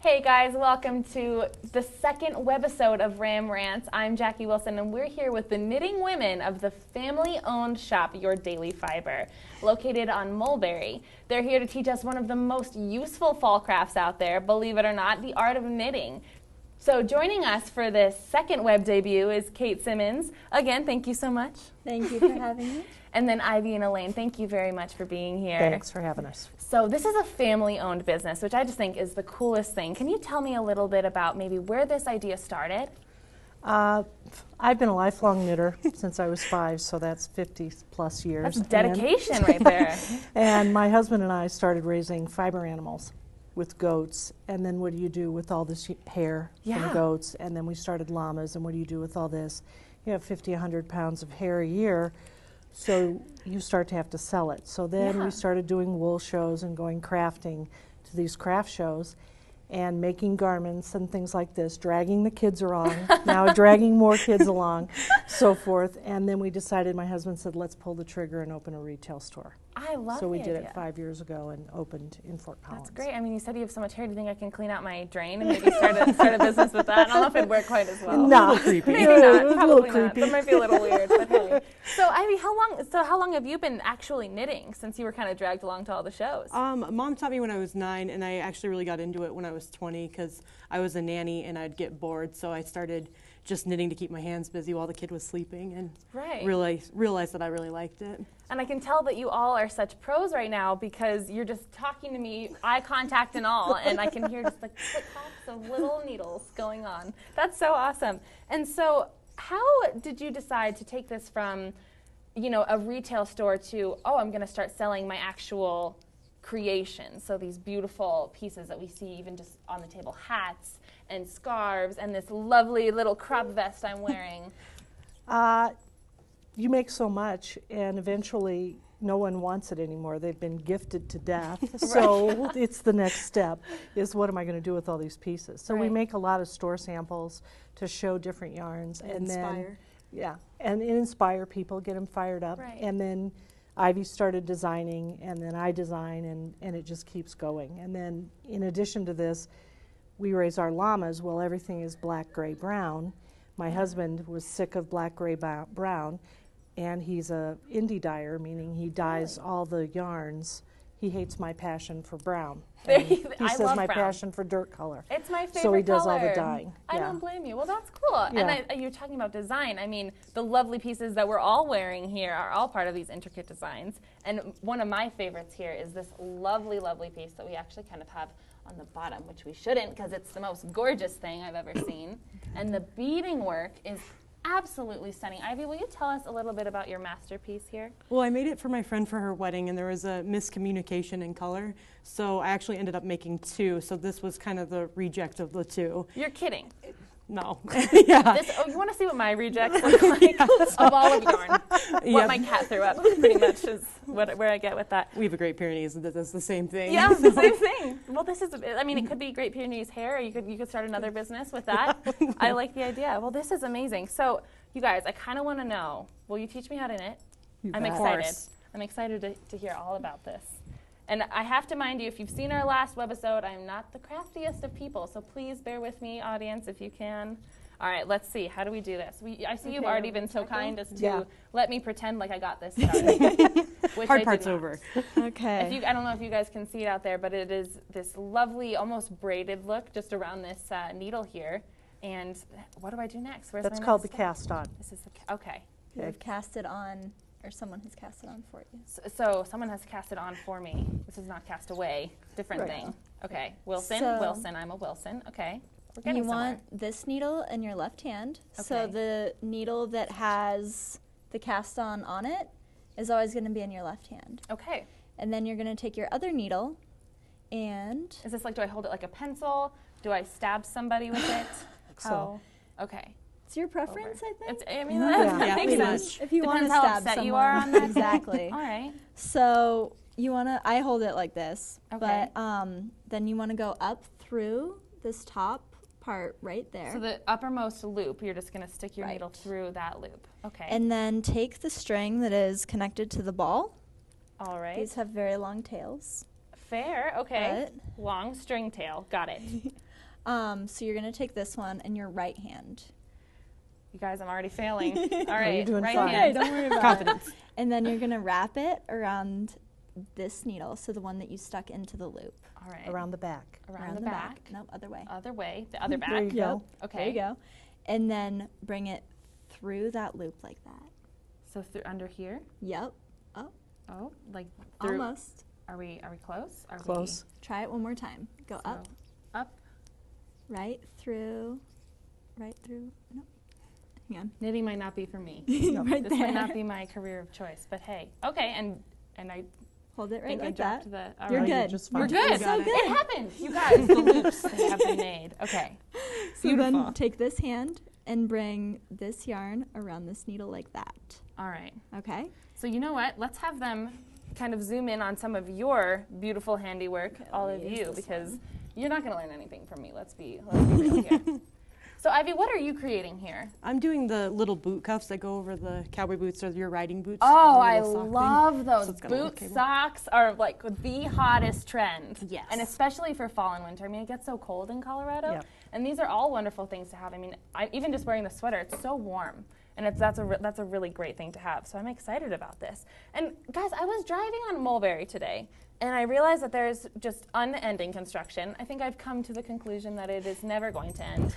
Hey guys, welcome to the second webisode of Ram Rants. I'm Jacky Wilson and we're here with the knitting women of the family-owned shop, Your Daily Fiber, located on Mulberry. They're here to teach us one of the most useful fall crafts out there, believe it or not, the art of knitting. So joining us for this second web debut is Kate Simmons. Again, thank you so much. Thank you for having me. And then Ivy and Elaine, thank you very much for being here. Thanks for having us. So this is a family-owned business, which I just think is the coolest thing. Can you tell me a little bit about maybe where this idea started? I've been a lifelong knitter since I was 5, so that's 50 plus years. That's dedication right there. And my husband and I started raising fiber animals with goats, and then what do you do with all this hair from goats? And then we started llamas, and what do you do with all this? You have 50, 100 pounds of hair a year, so you start to have to sell it. So then we started doing wool shows and going crafting to these craft shows and making garments and things like this, dragging the kids along, now dragging more kids along, so forth. And then we decided, my husband said, let's pull the trigger and open a retail store. I love So we the did idea. it 5 years ago and opened in Fort Collins. That's great. I mean, you said you have so much hair. Do you think I can clean out my drain and maybe start a business with that? I don't know if it'd work quite as well. No. A little creepy. Maybe It not. was a Probably little not. creepy. That might be a little weird, but hey. So Ivy, how long have you been actually knitting since you were kind of dragged along to all the shows? Mom taught me when I was 9, and I actually really got into it when I was 20 because I was a nanny and I'd get bored, so I started just knitting to keep my hands busy while the kid was sleeping, and realized that I really liked it. And I can tell that you all are such pros right now because you're just talking to me, eye contact and all, and I can hear just like click-clacks of little needles going on. That's so awesome. And so how did you decide to take this from, you know, a retail store to, oh, I'm going to start selling my actual creations? So these beautiful pieces that we see even just on the table, hats and scarves and this lovely little crop vest I'm wearing. You make so much, and eventually no one wants it anymore. They've been gifted to death. So it's the next step, is what am I going to do with all these pieces? So we make a lot of store samples to show different yarns. And inspire. Then, and inspire people, get them fired up. Right. And then Ivy started designing, and then I design, and it just keeps going. And then in addition to this, we raise our llamas. Well, everything is black, gray, brown. My husband was sick of black, gray, brown. And he's a indie dyer, meaning he dyes all the yarns. He hates my passion for brown. He says love my brown. passion for dirt color. It's my favorite So he does all color. the dyeing. I don't blame you. Well, that's cool. Yeah. And you're talking about design. I mean, the lovely pieces that we're all wearing here are all part of these intricate designs. And one of my favorites here is this lovely, lovely piece that we actually kind of have on the bottom, which we shouldn't because it's the most gorgeous thing I've ever seen. And the beading work is absolutely stunning. Ivy, will you tell us a little bit about your masterpiece here? Well, I made it for my friend for her wedding, and there was a miscommunication in color, so I actually ended up making 2, so this was kind of the reject of the 2. You're kidding. No. You want to see what my rejects look like of all of yarn? What my cat threw up, pretty much, is where I get with that. We have a Great Pyrenees that does the same thing. Yeah, it's the same thing. Well, this is, I mean, it could be Great Pyrenees hair, or you could start another business with that. I like the idea. Well, this is amazing. So, you guys, I kind of want to know, will you teach me how to knit? I'm excited. I'm excited to hear all about this. And I have to mind you, if you've seen our last webisode, I'm not the craftiest of people, so please bear with me, audience, if you can. All right, let's see. How do we do this? I see you've already been so kind as to let me pretend like I got this started. Hard part's over. Okay. I don't know if you guys can see it out there, but it is this lovely, almost braided look just around this needle here. And what do I do next? Where's That's my called next the step? cast on. This is the okay. You've cast it on, or someone has cast it on for you. So someone has cast it on for me. This is not cast away. Different thing. Okay. Wilson. I'm a Wilson. Okay. We're getting You somewhere. want this needle in your left hand. So Okay. the needle that has the cast on it is always going to be in your left hand. Okay. And then you're going to take your other needle and Is this like, do I hold it like a pencil? Do I stab somebody with it? So. Oh, okay. it's your preference, I think. I mean, that makes pretty sense. much. If you want to Depends how stab upset someone. you are on that. Exactly. All right. So you want to, I hold it like this, Okay. but then you want to go up through this top part right there. So the uppermost loop, you're just going to stick your Right. needle through that loop. Okay. And then take the string that is connected to the ball. All right. These have very long tails. Fair. Okay. But Long string tail. Got it. So you're going to take this one in your right hand. You guys, I'm already failing. All right, you're doing right fine. hand. Okay, don't worry about Confidence. it. And then you're going to wrap it around this needle, so the one that you stuck into the loop. All right. Around the back. Around the back. Nope, other way. Other way. The other back. There you go. Okay. There you go. And then bring it through that loop like that. So through under here. Yep. Oh, Oh, like through. almost. Are we close? Are Close. Try it one more time. Go So, up, up. right through. No. Hang on. Knitting might not be for me. Right This there. might not be my career of choice, but hey. Okay, and I Hold it right think I like dropped that. the. all You're right. You're good. just We're fine. good. So good. It happened. You guys, the loops they have been made. Okay. So Beautiful. then take this hand and bring this yarn around this needle like that. All right. Okay? So you know what? Let's have them kind of zoom in on some of your beautiful handiwork, all of use you, this because one. you're not going to learn anything from me. Let's be real here. So Ivy, what are you creating here? I'm doing the little boot cuffs that go over the cowboy boots or your riding boots. Oh, the I little sock thing. love those. So it's got a little Boot cable. socks are like the hottest trend. Yes. And especially for fall and winter. I mean, it gets so cold in Colorado. Yep. And these are all wonderful things to have. I mean, even just wearing the sweater, it's so warm. And that's a really great thing to have. So I'm excited about this. And guys, I was driving on Mulberry today, and I realized that there's just unending construction. I think I've come to the conclusion that it is never going to end.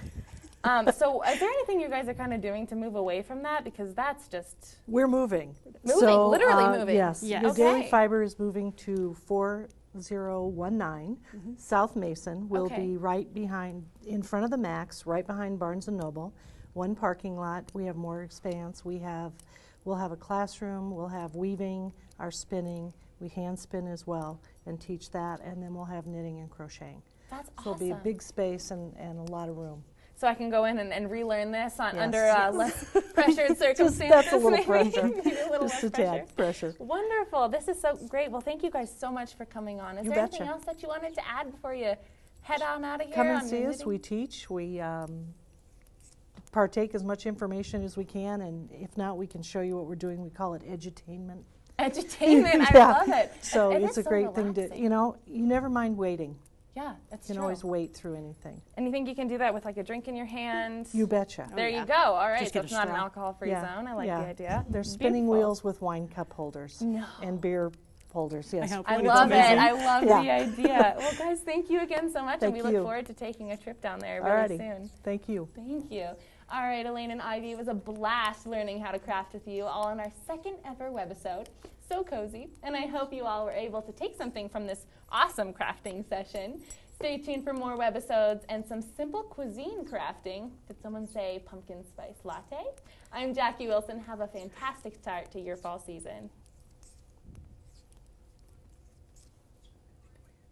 So is there anything you guys are kind of doing to move away from that? Because that's just... We're moving. Moving, literally moving. Yes. Yes. Udaily Okay. Fiber is moving to 4019 South Mason. We'll Okay. be right behind, in front of the Max, right behind Barnes & Noble. One parking lot. We have more expanse. We'll have a classroom. We'll have weaving, our spinning. We hand spin as well and teach that. And then we'll have knitting and crocheting. That's So awesome. it'll be a big space and a lot of room. So I can go in and relearn this Yes. under less pressured circumstances. That's a little maybe. pressure. Maybe a little Just less a tad pressure. Wonderful. This is so great. Well, thank you guys so much for coming on. Is You there betcha. anything else that you wanted to add before you head on out of here? Come and on see your us. knitting? We teach. We partake as much information as we can, and if not, we can show you what we're doing. We call it edutainment. Edutainment. Yeah. I love it. So It it's is a great thing relaxing. to, you never mind waiting. Yeah, that's You can true. always wait through anything. And you think you can do that with like a drink in your hand? You betcha. There yeah. you go. All right. Just So get it's a not an straw. alcohol-free Yeah, zone. I like yeah. the idea. There's spinning Beautiful. wheels with wine cup holders. No. And beer holders, yes. have I one. It's love it. amazing. I love Yeah. the idea. Well, guys, thank you again so much, and Thank we look you. forward to taking a trip down there really Alrighty. soon. Thank you. Thank you. All right, Elaine and Ivy, it was a blast learning how to craft with you, all on our second ever webisode. So cozy, and I hope you all were able to take something from this awesome crafting session. Stay tuned for more webisodes and some simple cuisine crafting. Did someone say pumpkin spice latte? I'm Jacky Wilson. Have a fantastic start to your fall season.